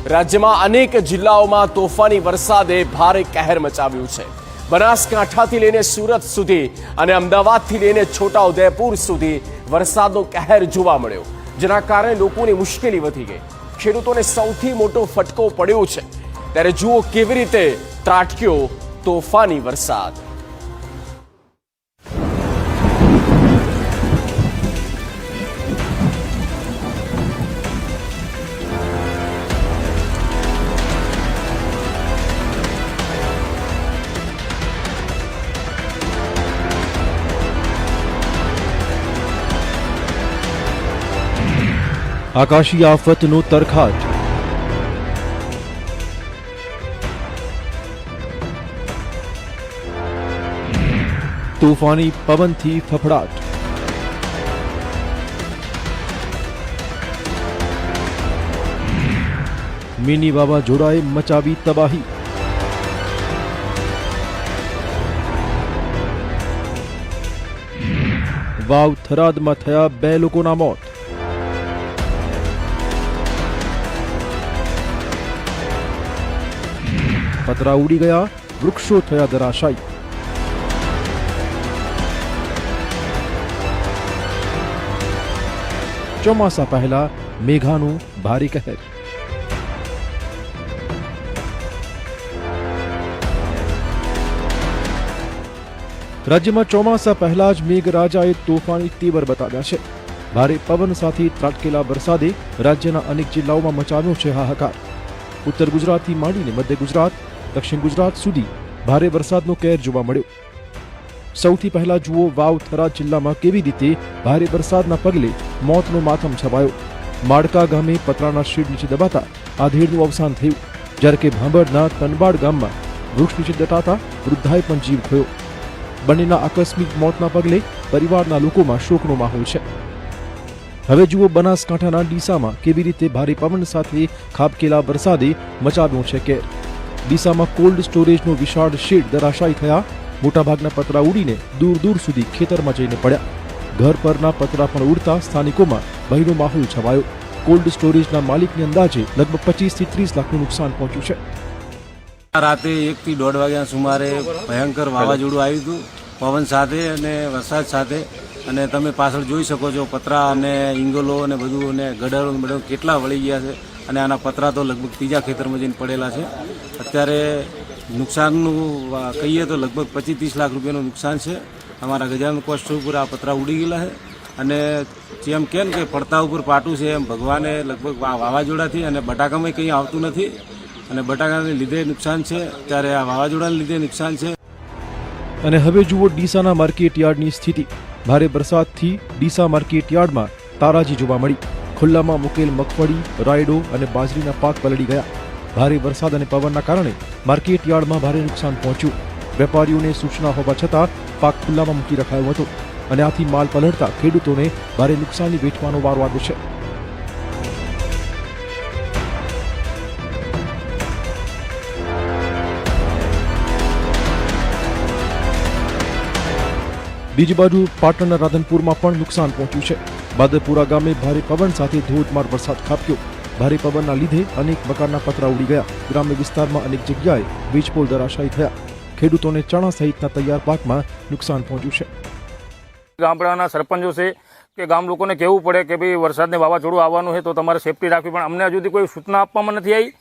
રાજ્યમાં અનેક જિલ્લાઓમાં તોફાની વરસાદે ભારે કહેર મચાવ્યું છે। બનાસકાંઠાથી લઈને સુરત સુધી અને અમદાવાદથી લઈને છોટાઉદેપુર સુધી વરસાદનો કહેર જોવા મળ્યો, જેના કારણે લોકોની મુશ્કેલી વધી ગઈ। ખેડૂતોને સૌથી મોટો ફટકો પડ્યો છે। ત્યારે જુઓ કેવી રીતે ત્રાટક્યો તોફાની વરસાદ। આકાશી આફતનો તરખાટ, તોફાની પવનથી ફફડાટ, મિની વાવાઝોડાએ મચાવી તબાહી, વાવ થરાદમાં થયા 2 લોકોના મોત, પતરા ઉડી ગયા, વૃક્ષો થયા ધરાશાયી। ચોમાસા પહેલા મેઘાનું ભારે કહેર। રાજ્યમાં ચોમાસા પહેલા જ મેઘરાજાએ તોફાની તેવર બતાવ્યા છે। ભારે પવન સાથે ત્રાટકેલા વરસાદે રાજ્યના અનેક જિલ્લાઓમાં મચાવ્યો છે હાહાકાર। ઉત્તર ગુજરાતથી માંડીને મધ્ય ગુજરાત, દક્ષિણ ગુજરાત સુધી ભારે વરસાદનો કહેર જોવા મળ્યો। સૌથી પહેલા જુઓ વાવ થરાદ જિલ્લામાં કેવી રીતે ભારે વરસાદના પગલે મોતનો માતમ છવાયો। માડકા ગામે પતરાના શેડ નીચે દબાતા આધેડનું અવસાન થયું, જ્યારે કે ભાંભરના તનબાડ ગામમાં વૃક્ષ નીચે દટાતા વૃદ્ધાએ પણ જીવ ખોયો। બંનેના આકસ્મિક મોતના પગલે પરિવારના લોકોમાં શોકનો માહોલ છે। હવે જુઓ બનાસકાંઠાના ડીસામાં કેવી રીતે ભારે પવન સાથે ખાબકેલા વરસાદે મચાવ્યો છે કેર। ડીસામાં કોલ્ડ સ્ટોરેજનો વિશાળ શેડ ધરાશાયી થયા, મોટાભાગના પતરા ઉડીને દૂર દૂર સુધી ખેતરમાં જઈને પડ્યા। ઘર પરના પતરા પણ ઉડતા સ્થાનિકોમાં ભયનો માહોલ છવાયો। કોલ્ડ સ્ટોરેજના માલિકની અંદાજે લગભગ 25 થી 30 લાખનું નુકસાન પહોંચ્યું છે। રાતે 1 થી 1.5 વાગ્યા સુમારે ભયંકર વાવાઝોડું આવ્યું હતું, પવન સાથે અને વરસાદ સાથે। અને તમે પાછળ જોઈ શકો છો પતરા અને ઇંગલો અને બધું અને ગડરો બધું કેટલા વળી ગયા છે, અને આના પતરા તો લગભગ ત્રીજા ખેતરમાં જઈને પડેલા છે। અત્યારે નુકસાનનું કહીએ તો લગભગ 25-30 લાખ રૂપિયાનું નુકસાન છે। અમારા ગજાનંદ કોસ્ટ ઉપર આ પતરા ઉડી ગયેલા છે, અને જેમ કેમ કે પડતા ઉપર પાટું છે એમ ભગવાને લગભગ વાવાઝોડાથી અને બટાકામાં કંઈ આવતું નથી, અને બટાકાને લીધે નુકસાન છે, ત્યારે આ વાવાઝોડાને લીધે નુકસાન છે। અને હવે જુઓ ડીસાના માર્કેટ યાર્ડની સ્થિતિ। ભારે વરસાદથી ડીસા માર્કેટ યાર્ડમાં તારાજી જોવા મળી। ખુલ્લામાં મૂકેલ મગફળી, રાયડો અને બાજરીના પાક પલળી ગયા। ભારે વરસાદ અને પવનના કારણે માર્કેટ યાર્ડમાં ભારે નુકસાન પહોંચ્યું। વેપારીઓને સૂચના હોવા છતાં પાક ખુલ્લામાં મૂકી રખાયો હતો, અને આથી માલ પલળતા ખેડૂતોને ભારે નુકસાની વેઠવાનો વારો આવ્યો છે। બીજી બાજુ પાટણના રાધનપુરમાં પણ નુકસાન પહોંચ્યું છે। બાદરપુરા ગામે ભારે પવન સાથે ધોધમાર વરસાદ ખાબક્યો। ભારે પવનના લીધે અનેક મકાનના પતરા ઉડી ગયા। ગ્રામ્ય વિસ્તારમાં અનેક જગ્યાએ વીજપોલ ધરાશાયી થયા। ખેડૂતોને ચણા સહિતના તૈયાર પાકમાં નુકસાન પહોંચ્યું છે। ગામડાના સરપંચો છે કે ગામ લોકોને કહેવું પડે કે ભાઈ વરસાદને વાવાઝોડું આવવાનું છે તો તમારે સેફટી રાખવી, પણ અમને હજુ સુધી કોઈ સૂચના આપવામાં નથી આવી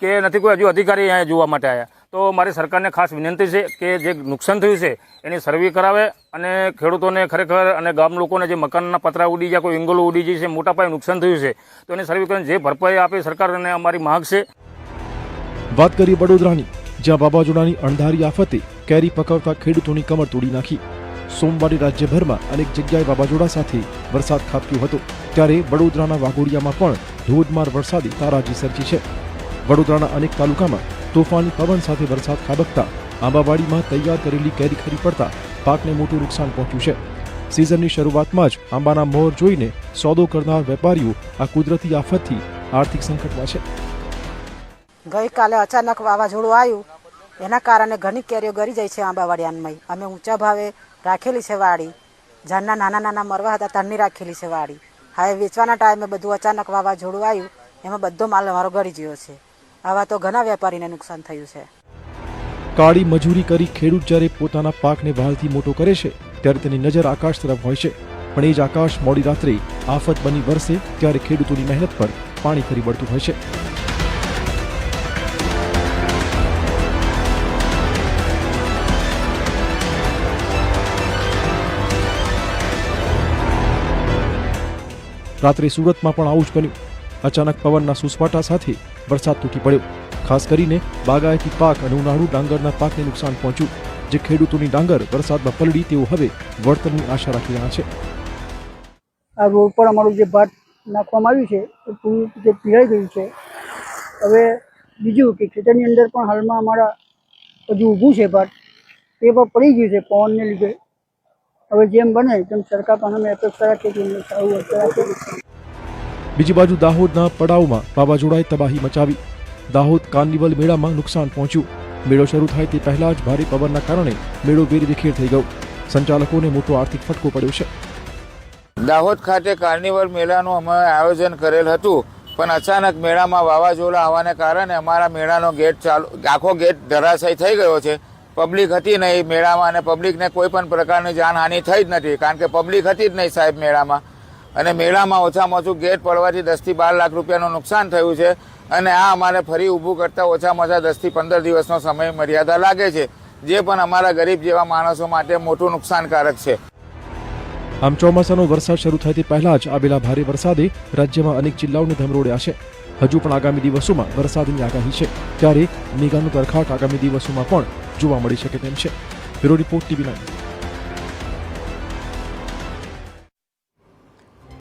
કે નથી કોઈ હજુ અધિકારી અહીંયા જોવા માટે આવ્યા। તો મારી સરકારને ખાસ વિનંતી છે કે જે નુકસાન થયું છે એની સર્વે કરાવે, અને ખેડૂતોને ખરેખર અને ગામ લોકોને જે મકાનના પતરા ઉડી ગયા, કોઈ ઇંગલો ઉડી જાય છે, મોટા પાયે નુકસાન થયું છે, તો એની સર્વે કરીને જે ભરપાઈ આપે સરકારને અમારી માંગ છે। વાત કરીએ વડોદરાની, જ્યાં વાવાઝોડાની અણધારી આફતે કેરી પકવતા ખેડૂતોની કમર તોડી નાખી। સોમવારે રાજ્યભરમાં અનેક જગ્યાએ વાવાઝોડા સાથે વરસાદ ખાબક્યો હતો, ત્યારે વડોદરાના વાઘોડિયામાં પણ ધોધમાર વરસાદે તારાજી સર્જી છે। વડોદરાના અનેક તાલુકામાં તોફાની પવન સાથે વરસાદ ખાબકતા આંબાવાડીમાં તૈયાર કરેલી કેરી ખરી પડતા પાકને મોટું નુકસાન પહોંચ્યું છે। સિઝનની શરૂઆતમાં જ આંબાના મોર જોઈને સોદો કરનાર વેપારીઓ આ કુદરતી આફતથી આર્થિક સંકટમાં છે। ગઈકાલે અચાનક વાવાઝોડું આવ્યું, એના કારણે ઘણી કેરીઓ ગરી જાય છે આંબાવાડિયામાં। અમે ઊંચા ભાવે રાખેલી છે વાડી, ઝાડના નાના નાના મરવા હતા તારની રાખેલી છે વાડી। હવે વેચવાના ટાઈમે બધું અચાનક વાવાઝોડું આવ્યું, એમાં બધો માલ અમારો ગળી ગયો છે। આવા તો ઘણા વેપારીને નુકસાન થયું છે. કાળી મજૂરી કરી ખેડૂત જ્યારે પોતાના પાકને વહાલથી મોટો કરે છે ત્યારે તેની નજર આકાશ તરફ હોય છે, પણ એ જ આકાશ મોડી રાત્રે આફત બની વરસે ત્યારે ખેડૂતોની મહેનત પર પાણી ફરી વળતું હોય છે. રાત્રે સુરતમાં પણ આવું જ બન્યું. અચાનક પવનના સુસવાટા સાથે વરસાદ તૂટી પડ્યો. ખાસ કરીને બાગાયતી પાક અને ઉનાળુ ડાંગરના પાકને નુકસાન પહોંચ્યું. જે ખેડૂતોની ડાંગર વરસાદમાં પલળી તેઓ હવે વળતરની આશા રાખી રહ્યા છે. આ રોડ પર અમારું જે ભાત નાખવામાં આવ્યું છે એ પૂરું રીતે પીળાઈ ગયું છે. હવે બીજું કે ખેતરની અંદર પણ હાલમાં અમારા હજુ ઊભું છે ભાત, તે પણ પડી ગયું છે પવનને લીધે. હવે જેમ બને તેમ સરકાર પાસે અમે અપેક્ષા રાખીએ કે અમને સારું વળતર આપે. બીજી બાજુ દાહોદના પડાવમાં વાવાઝોડાએ તબાહી મચાવી. દાહોદ કાર્નિવલ મેળામાં નુકસાન પહોંચ્યું. મેળો શરૂ થાય તે પહેલા જ ભારે પવનના કારણે મેળો વેરવિખેર થઈ ગયો. સંચાલકોને મોટો આર્થિક ફટકો પડ્યો છે. દાહોદ ખાતે કાર્નિવલ મેળાનું અમે આયોજન કરેલ હતું, પણ અચાનક મેળામાં વાવાઝોડા આવવાને કારણે અમારા મેળાનો ગેટ આખો ગેટ ધરાશાયી થઈ ગયો છે. પબ્લિક હતી નહીં મેળામાં, અને પબ્લિકને કોઈ પણ પ્રકારની જાનહાનિ થઈ જ નથી, કારણ કે પબ્લિક હતી જ નહીં સાહેબ મેળામાં. અને મેળામાં ઓછામાં ઓછું ગેટ પડવાથી 10 થી 12 લાખ રૂપિયાનું નુકસાન થયું છે. અને આ અમારે ફરી ઊભું કરતા ઓછામાં ઓછા 10 થી 15 દિવસનો સમય મર્યાદા લાગે છે, જે પણ અમારા ગરીબ જેવા માણસો માટે મોટું નુકસાનકારક છે. આમ ચોમાસાનો વરસાદ શરૂ થાય તે પહેલા જ આવેલા ભારે વરસાદે રાજ્યમાં અનેક જિલ્લાઓને ધમરોડ્યા છે. હજુ પણ આગામી દિવસોમાં વરસાદની આગાહી છે, ત્યારે મેઘાનું તરખાટ આગામી દિવસોમાં પણ જોવા મળી શકે તેમ છે. Bureau report TV9.